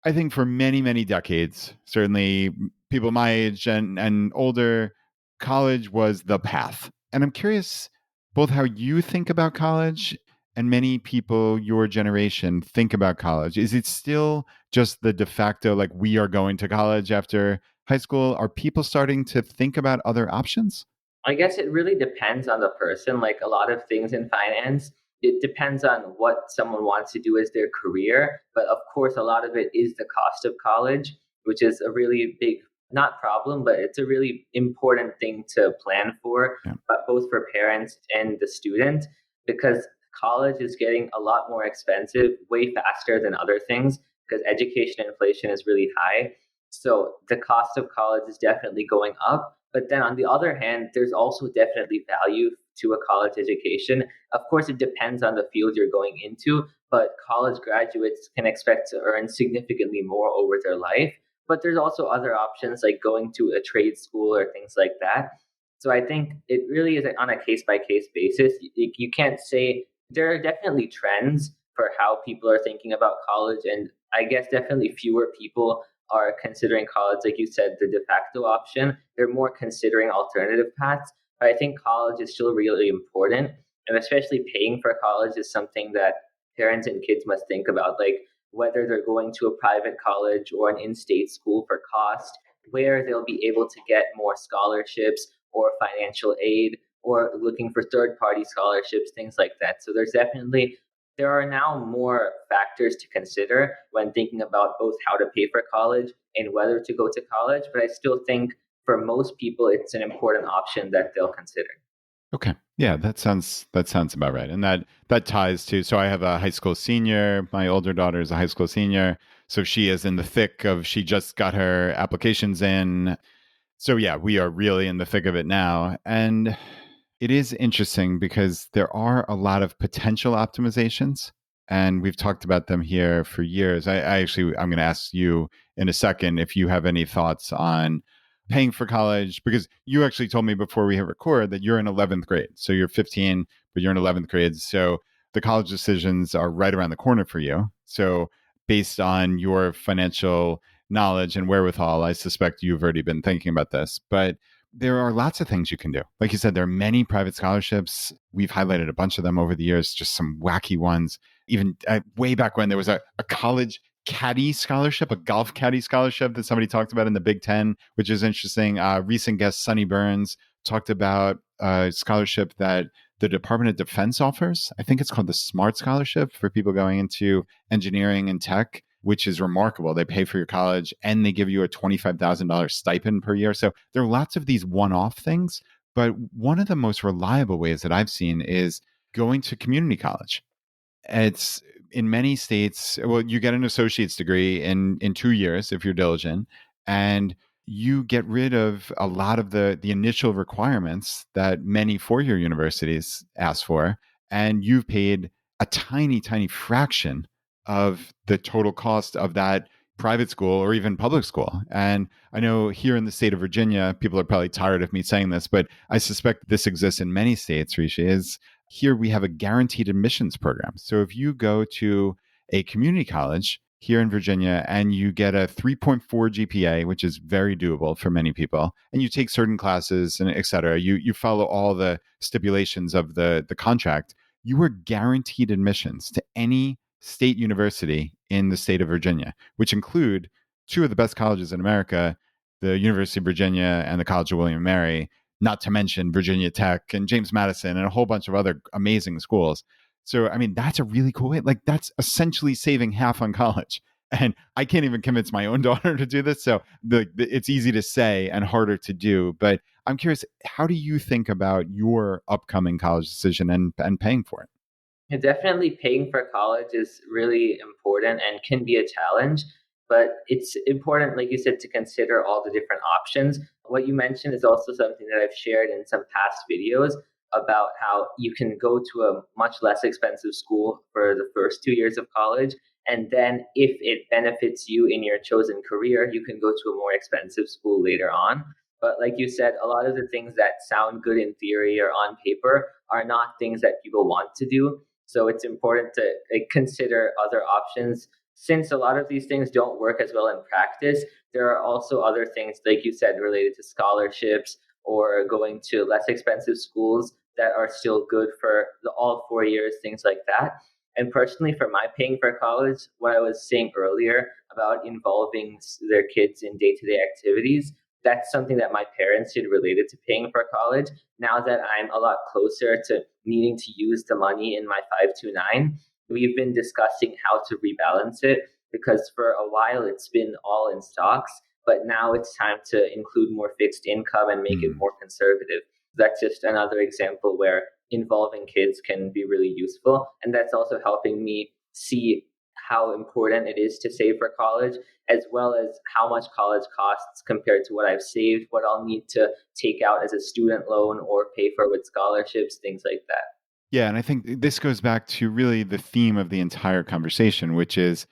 I think for many, many decades, certainly people my age and older, college was the path. And I'm curious both how you think about college and many people your generation think about college. Is it still just the de facto, like we are going to college after high school? Are people starting to think about other options? I guess it really depends on the person. Like a lot of things in finance, it depends on what someone wants to do as their career. But of course, a lot of it is the cost of college, which is a really big, not problem, but it's a really important thing to plan for, Yeah. but both for parents and the student, because college is getting a lot more expensive way faster than other things because education inflation is really high. So the cost of college is definitely going up. But then on the other hand, there's also definitely value to a college education. Of course, it depends on the field you're going into, but college graduates can expect to earn significantly more over their life. But there's also other options like going to a trade school or things like that. So I think it really is on a case by case basis. You can't say there are definitely trends, for how people are thinking about college. And I guess definitely fewer people are considering college, like you said, the de facto option. They're more considering alternative paths. But I think college is still really important. And especially paying for college is something that parents and kids must think about. Like whether they're going to a private college or an in state school for cost, where they'll be able to get more scholarships or financial aid, or looking for third party scholarships, things like that. So there are now more factors to consider when thinking about both how to pay for college and whether to go to college. But I still think for most people, it's an important option that they'll consider. Okay. Yeah, that sounds about right. And that ties to, so I have a high school senior, my older daughter is a high school senior. So she is in the thick of, she just got her applications in. So yeah, we are really in the thick of it now. And it is interesting because there are a lot of potential optimizations, and we've talked about them here for years. I'm going to ask you in a second if you have any thoughts on paying for college, because you actually told me before we hit record that you're in 11th grade. So you're 15, but you're in 11th grade. So the college decisions are right around the corner for you. So based on your financial knowledge and wherewithal, I suspect you've already been thinking about this. But there are lots of things you can do. Like you said, there are many private scholarships. We've highlighted a bunch of them over the years, just some wacky ones. Even way back when there was a college caddy scholarship, a golf caddy scholarship that somebody talked about in the Big Ten, which is interesting. Recent guest Sonny Burns talked about a scholarship that the Department of Defense offers. I think it's called the SMART Scholarship for people going into engineering and tech, which is remarkable. They pay for your college and they give you a $25,000 stipend per year. So there are lots of these one-off things. But one of the most reliable ways that I've seen is going to community college. It's in many states, well, you get an associate's degree in 2 years if you're diligent, and you get rid of a lot of the initial requirements that many four-year universities ask for, and you've paid a tiny, tiny fraction of the total cost of that private school or even public school. And I know here in the state of Virginia, people are probably tired of me saying this, but I suspect this exists in many states, Rishi, is here we have a guaranteed admissions program. So if you go to a community college here in Virginia and you get a 3.4 GPA, which is very doable for many people, and you take certain classes and et cetera, you follow all the stipulations of the contract, you are guaranteed admissions to any state university in the state of Virginia, which include two of the best colleges in America, the University of Virginia and the College of William and Mary, not to mention Virginia Tech and James Madison and a whole bunch of other amazing schools. So, I mean, that's a really cool way. Like, that's essentially saving half on college. And I can't even convince my own daughter to do this. So, it's easy to say and harder to do. But I'm curious, how do you think about your upcoming college decision and paying for it? Yeah, definitely paying for college is really important and can be a challenge, but it's important, like you said, to consider all the different options. What you mentioned is also something that I've shared in some past videos about how you can go to a much less expensive school for the first 2 years of college. And then, if it benefits you in your chosen career, you can go to a more expensive school later on. But like you said, a lot of the things that sound good in theory or on paper are not things that people want to do. So it's important to consider other options. Since a lot of these things don't work as well in practice, there are also other things, like you said, related to scholarships or going to less expensive schools that are still good for all 4 years, things like that. And personally, for my paying for college, what I was saying earlier about involving their kids in day to day activities, that's something that my parents did related to paying for college. Now that I'm a lot closer to needing to use the money in my 529, we've been discussing how to rebalance it, because for a while it's been all in stocks, but now it's time to include more fixed income and make it Mm. more conservative. That's just another example where involving kids can be really useful. And that's also helping me see how important it is to save for college, as well as how much college costs compared to what I've saved, what I'll need to take out as a student loan or pay for with scholarships, things like that. Yeah, and I think this goes back to really the theme of the entire conversation, which is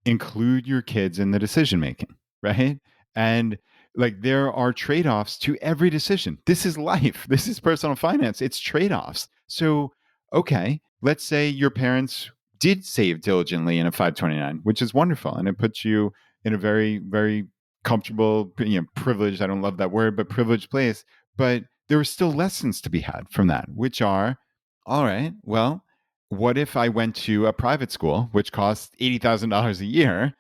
include your kids in the decision making, right? And like there are trade offs to every decision. This is life, this is personal finance, it's trade offs. So, okay, let's say your parents did save diligently in a 529, which is wonderful. And it puts you in a very, very comfortable, privileged, I don't love that word, but privileged place. But there are still lessons to be had from that, which are, all right, well, what if I went to a private school, which costs $80,000 a year?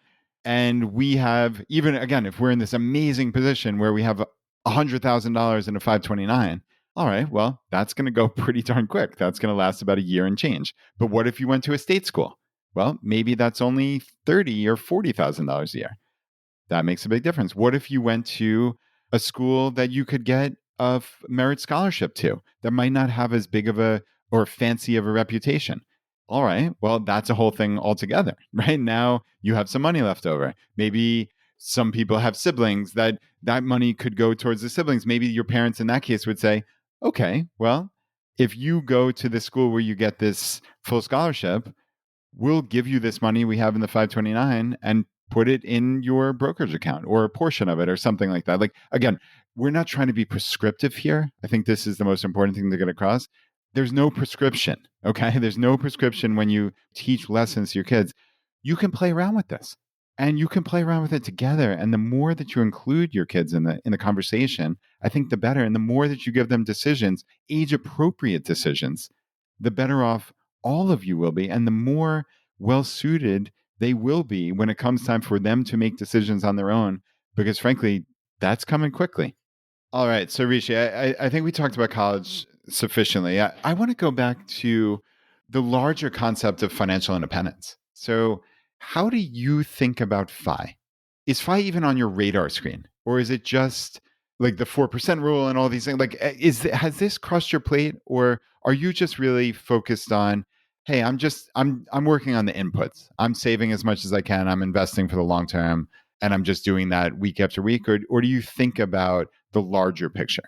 And we have, even again, if we're in this amazing position where we have $100,000 in a 529, all right, well, that's going to go pretty darn quick. That's going to last about a year and change. But what if you went to a state school? Well, maybe that's only $30,000 or $40,000 a year. That makes a big difference. What if you went to a school that you could get a merit scholarship to that might not have as big of a or fancy of a reputation? All right, well, that's a whole thing altogether. Right now, you have some money left over. Maybe some people have siblings that money could go towards the siblings. Maybe your parents in that case would say, okay, well, if you go to the school where you get this full scholarship, we'll give you this money we have in the 529 and put it in your brokerage account or a portion of it or something like that. Like, again, we're not trying to be prescriptive here. I think this is the most important thing to get across. There's no prescription, okay? There's no prescription when you teach lessons to your kids. You can play around with this and you can play around with it together. And the more that you include your kids in the conversation, I think the better. And the more that you give them decisions, age appropriate decisions, the better off all of you will be. And the more well suited they will be when it comes time for them to make decisions on their own, because frankly, that's coming quickly. All right. So, Rishi, I think we talked about college sufficiently. I want to go back to the larger concept of financial independence. So, how do you think about FI? Is FI even on your radar screen? Or is it just like the 4% rule and all these things? Like, has this crossed your plate? Or are you just really focused on, hey, I'm working on the inputs. I'm saving as much as I can. I'm investing for the long term. And I'm just doing that week after week? Or do you think about the larger picture?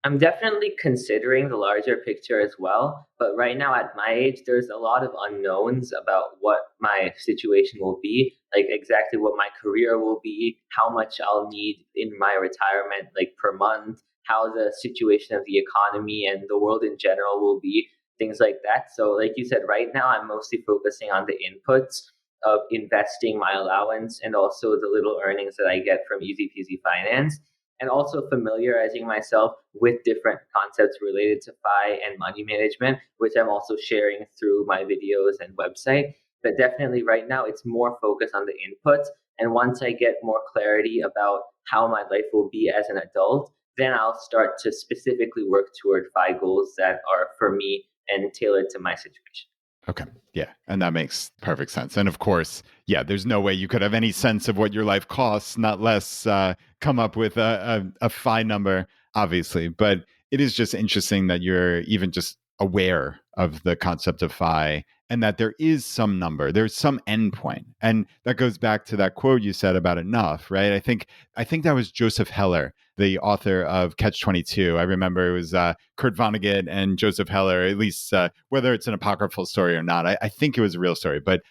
I'm definitely considering the larger picture as well. But right now, at my age, there's a lot of unknowns about what my situation will be, like exactly what my career will be, how much I'll need in my retirement, like per month, how the situation of the economy and the world in general will be, things like that. So, like you said, right now, I'm mostly focusing on the inputs of investing my allowance and also the little earnings that I get from Easy Peasy Finance, and also familiarizing myself with different concepts related to FI and money management, which I'm also sharing through my videos and website. But definitely right now, it's more focused on the inputs. And once I get more clarity about how my life will be as an adult, then I'll start to specifically work toward FI goals that are for me and tailored to my situation. Okay. Yeah. And that makes perfect sense. And of course, yeah, there's no way you could have any sense of what your life costs, not less come up with a FI number, obviously. But it is just interesting that you're even just aware of the concept of FI and that there is some number, there's some endpoint. And that goes back to that quote you said about enough, right? I think that was Joseph Heller, the author of Catch 22. I remember it was Kurt Vonnegut and Joseph Heller, at least whether it's an apocryphal story or not. I think it was a real story, but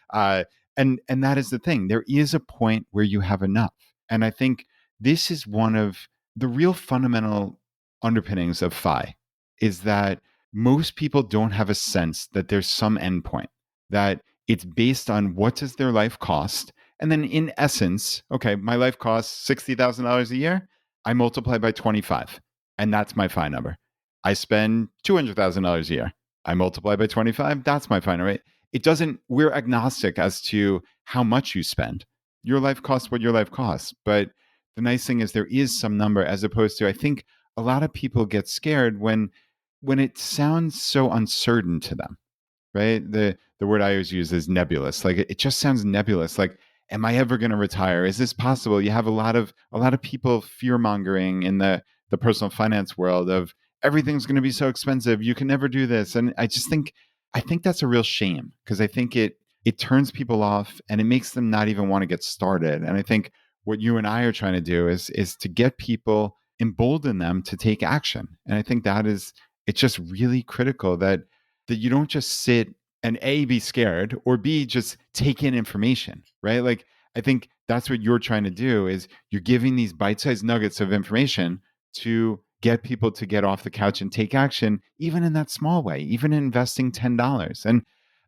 and that is the thing. There is a point where you have enough, and I think this is one of the real fundamental underpinnings of FI is that most people don't have a sense that there's some endpoint, that it's based on what does their life cost. And then in essence, okay, my life costs $60,000 a year. I multiply by 25, and that's my FI number. I spend $200,000 a year. I multiply by 25, that's my FI number. It doesn't, we're agnostic as to how much you spend. Your life costs what your life costs. But the nice thing is there is some number, as opposed to, I think a lot of people get scared when it sounds so uncertain to them, right? The word I always use is nebulous. Like it just sounds nebulous. Like, am I ever going to retire? Is this possible? You have a lot of people fear mongering in the personal finance world of everything's going to be so expensive. You can never do this. And I think that's a real shame because I think it turns people off and it makes them not even want to get started. And I think what you and I are trying to do is to get people, embolden them to take action. And I think it's just really critical that you don't just sit and A, be scared, or B, just take in information, right? Like I think that's what you're trying to do is you're giving these bite-sized nuggets of information to get people to get off the couch and take action, even in that small way, even in investing $10. And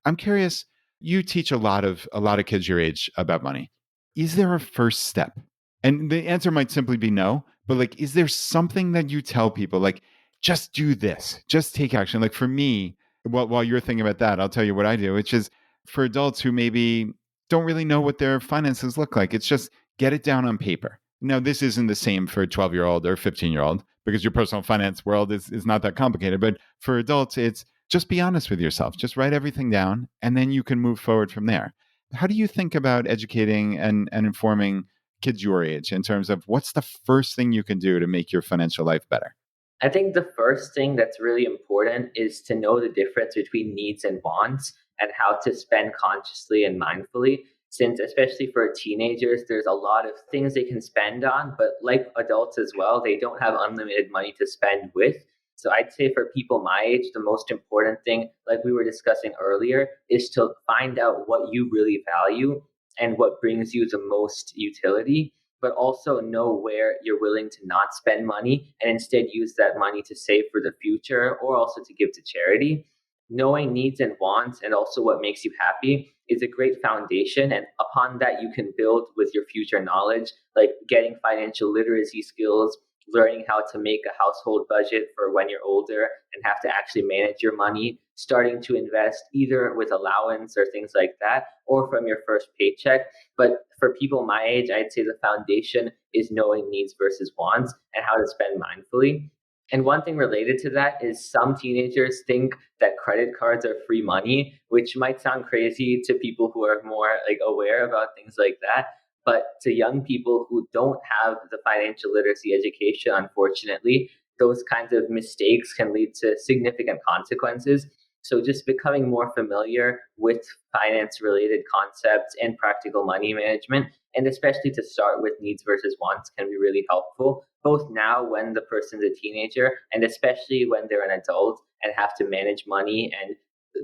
I'm curious, you teach a lot of kids your age about money. Is there a first step? And the answer might simply be no, but like, is there something that you tell people like, just do this, just take action? Like for me, while you're thinking about that, I'll tell you what I do, which is for adults who maybe don't really know what their finances look like. It's just get it down on paper. Now, this isn't the same for a 12-year-old or 15-year-old because your personal finance world is not that complicated. But for adults, it's just be honest with yourself. Just write everything down, and then you can move forward from there. How do you think about educating and informing kids your age in terms of what's the first thing you can do to make your financial life better? I think the first thing that's really important is to know the difference between needs and wants and how to spend consciously and mindfully. Since, especially for teenagers, there's a lot of things they can spend on, but like adults as well, they don't have unlimited money to spend with. So I'd say for people my age, the most important thing, like we were discussing earlier, is to find out what you really value and what brings you the most utility, but also know where you're willing to not spend money and instead use that money to save for the future or also to give to charity. Knowing needs and wants and also what makes you happy is a great foundation. And upon that, you can build with your future knowledge, like getting financial literacy skills, learning how to make a household budget for when you're older and have to actually manage your money, starting to invest either with allowance or things like that, or from your first paycheck. But for people my age, I'd say the foundation is knowing needs versus wants and how to spend mindfully. And one thing related to that is some teenagers think that credit cards are free money, which might sound crazy to people who are more like aware about things like that. But to young people who don't have the financial literacy education, unfortunately, those kinds of mistakes can lead to significant consequences. So just becoming more familiar with finance related concepts and practical money management, and especially to start with needs versus wants, can be really helpful, both now when the person's a teenager and especially when they're an adult and have to manage money, and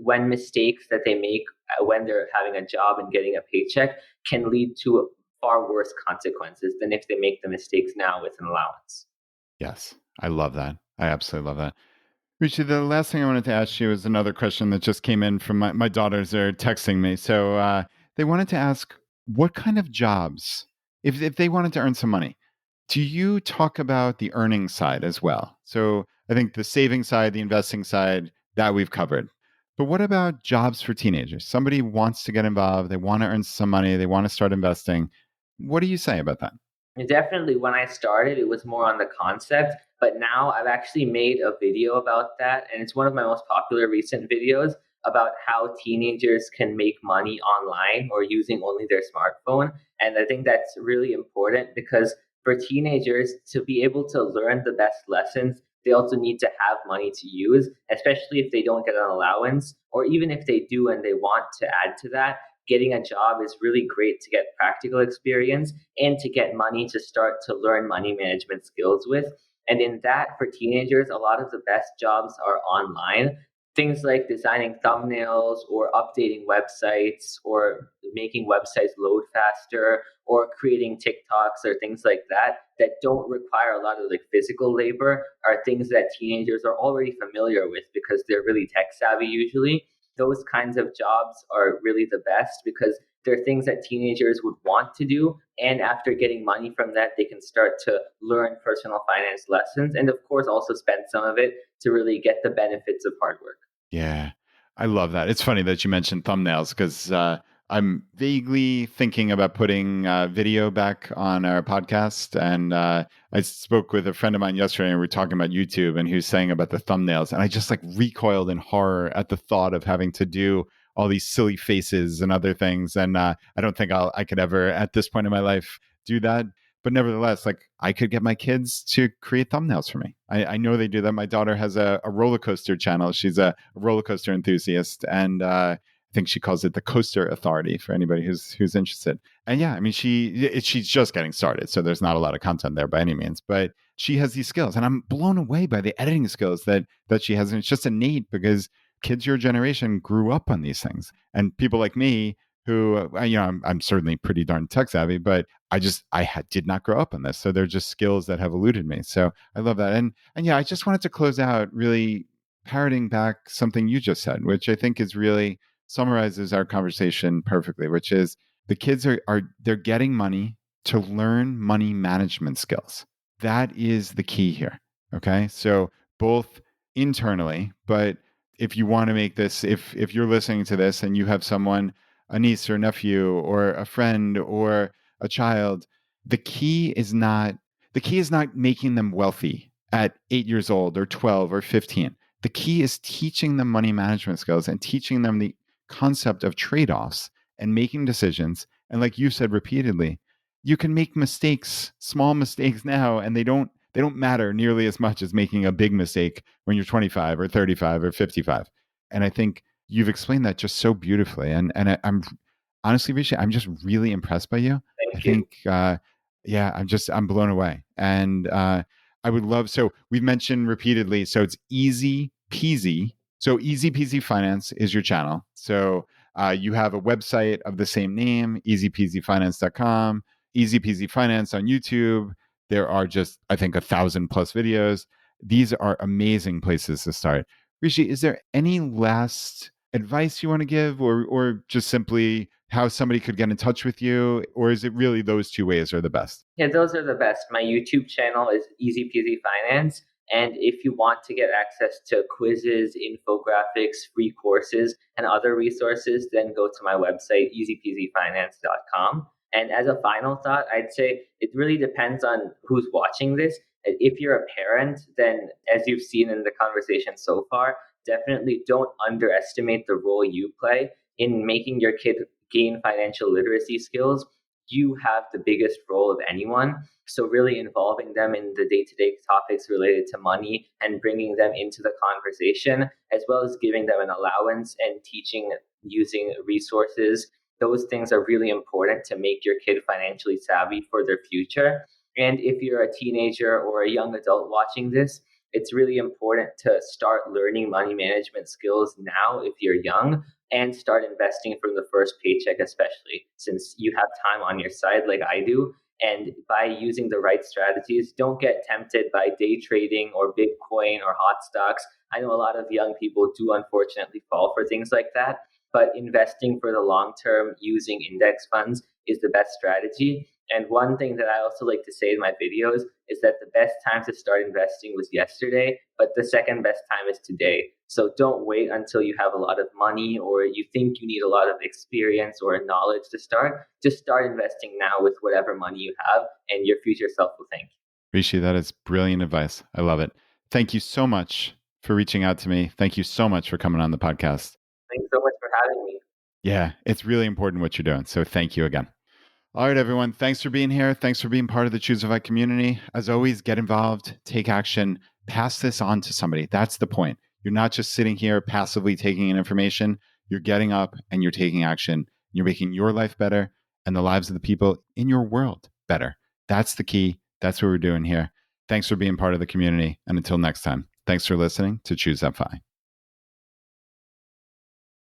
when mistakes that they make when they're having a job and getting a paycheck can lead to far worse consequences than if they make the mistakes now with an allowance. Yes, I love that. I absolutely love that. Rishi, the last thing I wanted to ask you is another question that just came in from my daughters. Are texting me. So they wanted to ask what kind of jobs, if they wanted to earn some money, do you talk about the earning side as well? So I think the saving side, the investing side, that we've covered. But what about jobs for teenagers? Somebody wants to get involved, they want to earn some money, they want to start investing. What do you say about that? Definitely, when I started, it was more on the concept, but now I've actually made a video about that, and it's one of my most popular recent videos about how teenagers can make money online or using only their smartphone. And I think that's really important because for teenagers to be able to learn the best lessons, they also need to have money to use, especially if they don't get an allowance, or even if they do and they want to add to that. Getting a job is really great to get practical experience and to get money to start to learn money management skills with. And in that, for teenagers, a lot of the best jobs are online. Things like designing thumbnails or updating websites or making websites load faster or creating TikToks or things like that that don't require a lot of like physical labor are things that teenagers are already familiar with because they're really tech savvy usually. Those kinds of jobs are really the best because they're things that teenagers would want to do. And after getting money from that, they can start to learn personal finance lessons and, of course, also spend some of it to really get the benefits of hard work. Yeah, I love that. It's funny that you mentioned thumbnails because I'm vaguely thinking about putting video back on our podcast. And I spoke with a friend of mine yesterday, and we were talking about YouTube, and he was saying about the thumbnails, and I just like recoiled in horror at the thought of having to do all these silly faces and other things. And I don't think I could ever, at this point in my life, do that. But nevertheless, like I could get my kids to create thumbnails for me. I know they do that. My daughter has a roller coaster channel. She's a roller coaster enthusiast, and I think she calls it the Coaster Authority for anybody who's interested. And yeah, I mean, she's just getting started, so there's not a lot of content there by any means. But she has these skills, and I'm blown away by the editing skills that she has, and it's just innate because kids your generation grew up on these things, and people like me who I'm certainly pretty darn tech savvy, but did not grow up on this, so they're just skills that have eluded me. So I love that, and yeah, I just wanted to close out really parroting back something you just said, which I think is really summarizes our conversation perfectly, which is the kids are they're getting money to learn money management skills. That is the key here. Okay. So both internally, but if you want to make this, if you're listening to this and you have someone, a niece or nephew or a friend or a child, the key is not making them wealthy at 8 years old or 12 or 15. The key is teaching them money management skills and teaching them the concept of trade-offs and making decisions. And like you said repeatedly, you can make mistakes, small mistakes now, and they don't matter nearly as much as making a big mistake when you're 25 or 35 or 55. And I think you've explained that just so beautifully. I'm honestly, Rishi, I'm just really impressed by you. I Thank you. think, yeah, I'm blown away. And I would love, so we've mentioned repeatedly, so it's easy peasy. So Easy Peasy Finance is your channel. So you have a website of the same name, easypeasyfinance.com, Easy Peasy Finance on YouTube. There are just, I think, 1,000+ videos. These are amazing places to start. Rishi, is there any last advice you want to give, or just simply how somebody could get in touch with you, or is it really those two ways are the best? Yeah, those are the best. My YouTube channel is Easy Peasy Finance. And if you want to get access to quizzes, infographics, free courses, and other resources, then go to my website, easypeasyfinance.com. And as a final thought, I'd say it really depends on who's watching this. If you're a parent, then as you've seen in the conversation so far, definitely don't underestimate the role you play in making your kid gain financial literacy skills. You have the biggest role of anyone. So, really involving them in the day to day topics related to money and bringing them into the conversation, as well as giving them an allowance and teaching using resources. Those things are really important to make your kid financially savvy for their future. And if you're a teenager or a young adult watching this, it's really important to start learning money management skills now if you're young, and start investing from the first paycheck, especially since you have time on your side like I do. And by using the right strategies, don't get tempted by day trading or Bitcoin or hot stocks. I know a lot of young people do unfortunately fall for things like that, but investing for the long term using index funds is the best strategy. And one thing that I also like to say in my videos is that the best time to start investing was yesterday, but the second best time is today. So don't wait until you have a lot of money or you think you need a lot of experience or knowledge to start. Just start investing now with whatever money you have, and your future self will thank you. Rishi, that is brilliant advice. I love it. Thank you so much for reaching out to me. Thank you so much for coming on the podcast. Thanks so much for having me. Yeah, it's really important what you're doing. So thank you again. All right, everyone. Thanks for being here. Thanks for being part of the Choosify community. As always, get involved, take action, pass this on to somebody. That's the point. You're not just sitting here passively taking in information. You're getting up and you're taking action. You're making your life better and the lives of the people in your world better. That's the key. That's what we're doing here. Thanks for being part of the community. And until next time, thanks for listening to Choose That Fi.